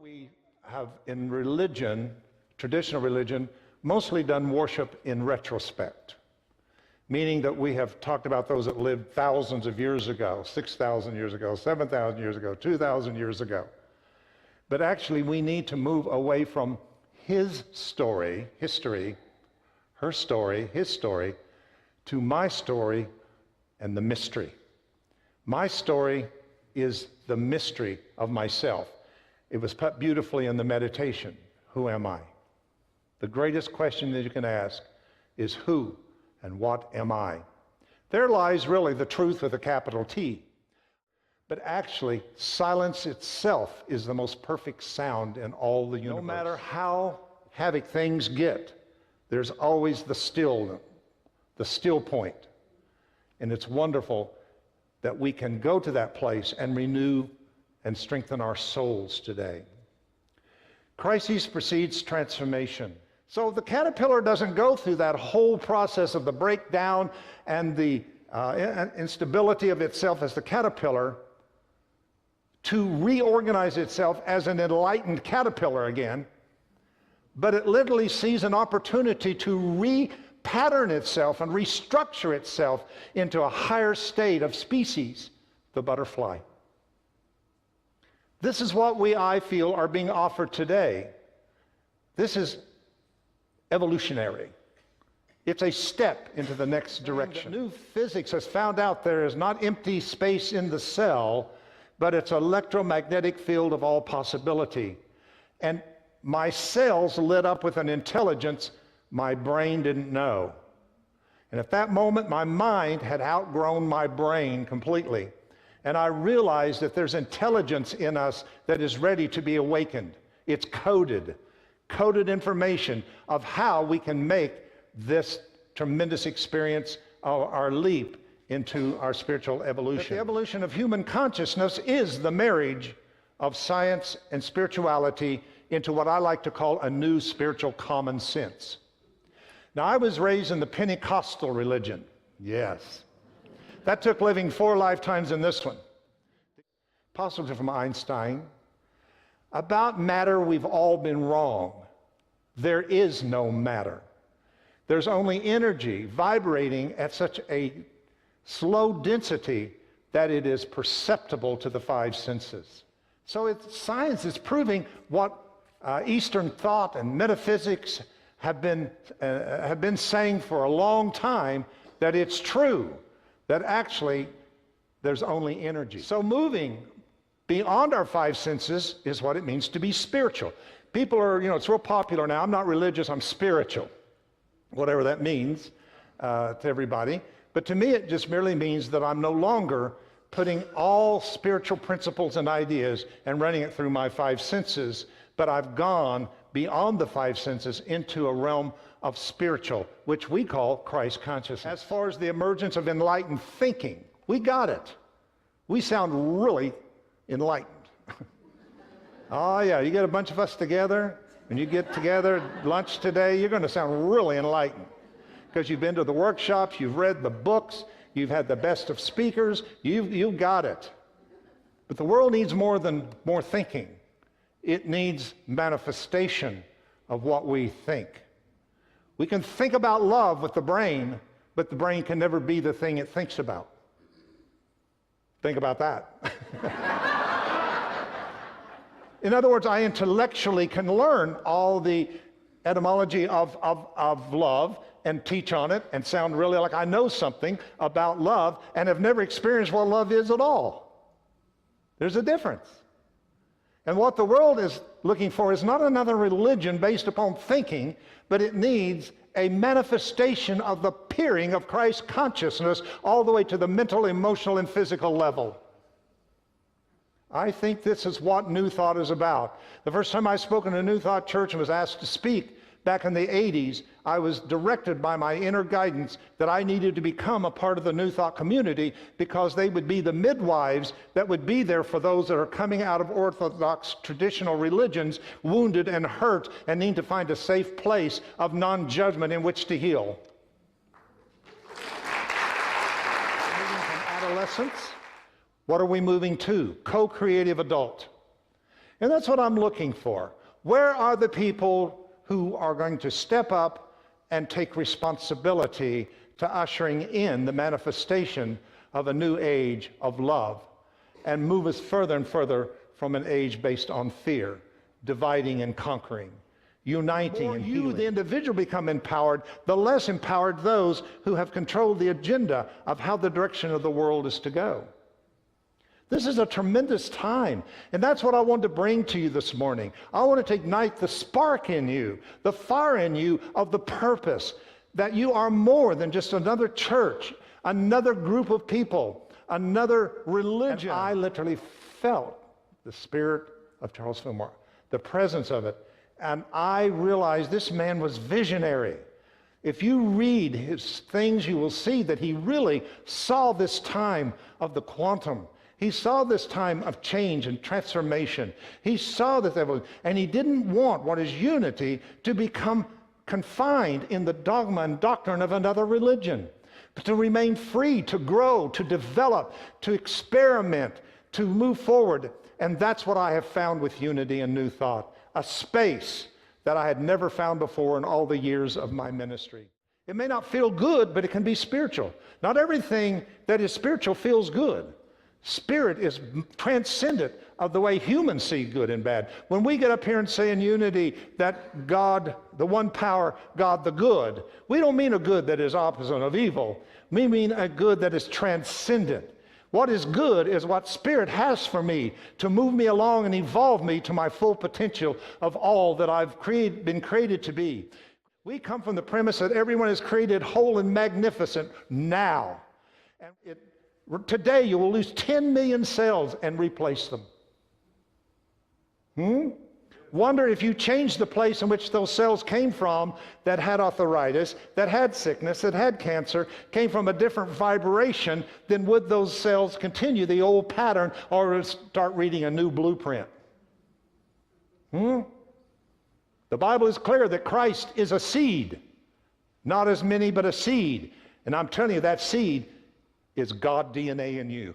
We have in religion, traditional religion, mostly done worship in retrospect, meaning that we have talked about those that lived thousands of years ago, 6,000 years ago, 7,000 years ago, 2,000 years ago. But actually we need to move away from his story, history, her story, his story, to my story and the mystery. My story is the mystery of myself. It was put beautifully in the meditation. Who am I? The greatest question that you can ask is who and what am I? There lies really the truth with a capital T. But actually, silence itself is the most perfect sound in all the universe. No matter how havoc things get, there's always the still point. And it's wonderful that we can go to that place and renew and strengthen our souls today. Crises precedes transformation. So the caterpillar doesn't go through that whole process of the breakdown and the instability of itself as the caterpillar to reorganize itself as an enlightened caterpillar again, but it literally sees an opportunity to repattern itself and restructure itself into a higher state of species, the butterfly. This is what I feel, are being offered today. This is evolutionary. It's a step into the next direction. New physics has found out there is not empty space in the cell, but it's an electromagnetic field of all possibility. And my cells lit up with an intelligence my brain didn't know. And at that moment, my mind had outgrown my brain completely. And I realized that there's intelligence in us that is ready to be awakened. It's coded information of how we can make this tremendous experience of our leap into our spiritual evolution. But the evolution of human consciousness is the marriage of science and spirituality into what I like to call a new spiritual common sense. Now, I was raised in the Pentecostal religion. Yes. That took living 4 lifetimes in this one. Postulated from Einstein. About matter, we've all been wrong. There is no matter. There's only energy vibrating at such a slow density that it is perceptible to the 5 senses. So science is proving what Eastern thought and metaphysics have been saying for a long time, that it's true, that actually there's only energy. So moving beyond our 5 senses is what it means to be spiritual. People are, it's real popular now. I'm not religious, I'm spiritual. Whatever that means to everybody. But to me, it just merely means that I'm no longer putting all spiritual principles and ideas and running it through my 5 senses, but I've gone beyond the 5 senses into a realm of spiritual, which we call Christ consciousness. As far as the emergence of enlightened thinking, we got it. We sound really enlightened. Oh yeah, you get a bunch of us together, when you get together at lunch today, you're going to sound really enlightened. Because you've been to the workshops, you've read the books, you've had the best of speakers, you've got it. But the world needs more than more thinking. It needs manifestation of what we think. We can think about love with the brain, but the brain can never be the thing it thinks about. Think about that. In other words, I intellectually can learn all the etymology of love and teach on it and sound really like I know something about love and have never experienced what love is at all. There's a difference. And what the world is looking for is not another religion based upon thinking, but it needs a manifestation of the peering of Christ consciousness all the way to the mental, emotional, and physical level. I think this is what New Thought is about. The first time I spoke in a New Thought church and was asked to speak back in the 80s, I was directed by my inner guidance that I needed to become a part of the New Thought community because they would be the midwives that would be there for those that are coming out of orthodox traditional religions, wounded and hurt, and need to find a safe place of non-judgment in which to heal. Moving from adolescence, what are we moving to? Co-creative adult. And that's what I'm looking for. Where are the people who are going to step up and take responsibility to ushering in the manifestation of a new age of love and move us further and further from an age based on fear, dividing and conquering, uniting and healing? The individual become empowered, the less empowered those who have controlled the agenda of how the direction of the world is to go. This is a tremendous time, and that's what I want to bring to you this morning. I want to ignite the spark in you, the fire in you of the purpose, that you are more than just another church, another group of people, another religion. And I literally felt the spirit of Charles Fillmore, the presence of it, and I realized this man was visionary. If you read his things, you will see that he really saw this time of the quantum. He saw this time of change and transformation. He saw that there was, and he didn't want what is unity to become confined in the dogma and doctrine of another religion, but to remain free, to grow, to develop, to experiment, to move forward. And that's what I have found with Unity and New Thought, a space that I had never found before in all the years of my ministry. It may not feel good, but it can be spiritual. Not everything that is spiritual feels good. Spirit is transcendent of the way humans see good and bad. When we get up here and say in unity that God, the one power, God the good, we don't mean a good that is opposite of evil. We mean a good that is transcendent. What is good is what Spirit has for me to move me along and evolve me to my full potential of all that I've been created to be. We come from the premise that everyone is created whole and magnificent now. And today you will lose 10 million cells and replace them. Wonder if you changed the place in which those cells came from that had arthritis, that had sickness, that had cancer, came from a different vibration, then would those cells continue the old pattern or start reading a new blueprint? The Bible is clear that Christ is a seed, not as many, but a seed. And I'm telling you, that seed is God DNA in you.